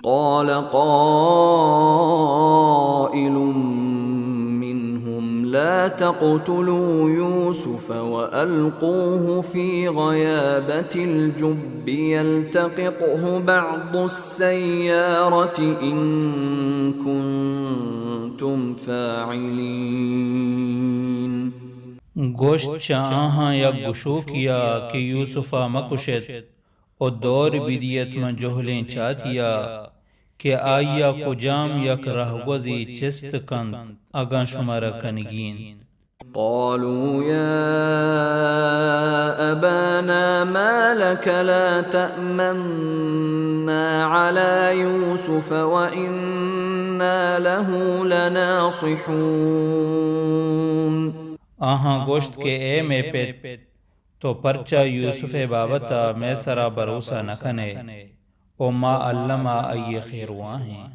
क़ाल क़ाइलुम मिनहुम ला तक़्तुलू यूसुफ़ वअल्क़ूहु फ़ी ग़याबतिल जुब्बि यल्तक़ित्हु बअदुस्सय्यारति इन कुन्तुम फ़ाइलीन। गोश्त चाहा या गुशो किया कि यूसुफा मकुशत और दौर बिदियत में जोहलें चातिया कि आया कुजाम यक रहगवजी चिस्त कंत अगा शुमारा कनगीन। क़ालू या अबाना मा लक ला तअमन्ना अला यूसुफ़ व इन्ना लहू लनासिहून। आहा गोश्त के ए में पेट तो परचा यूसुफ बाबता मैं सरा भरोसा न कने ओ मा अल्लमा अय खैरवा हैं।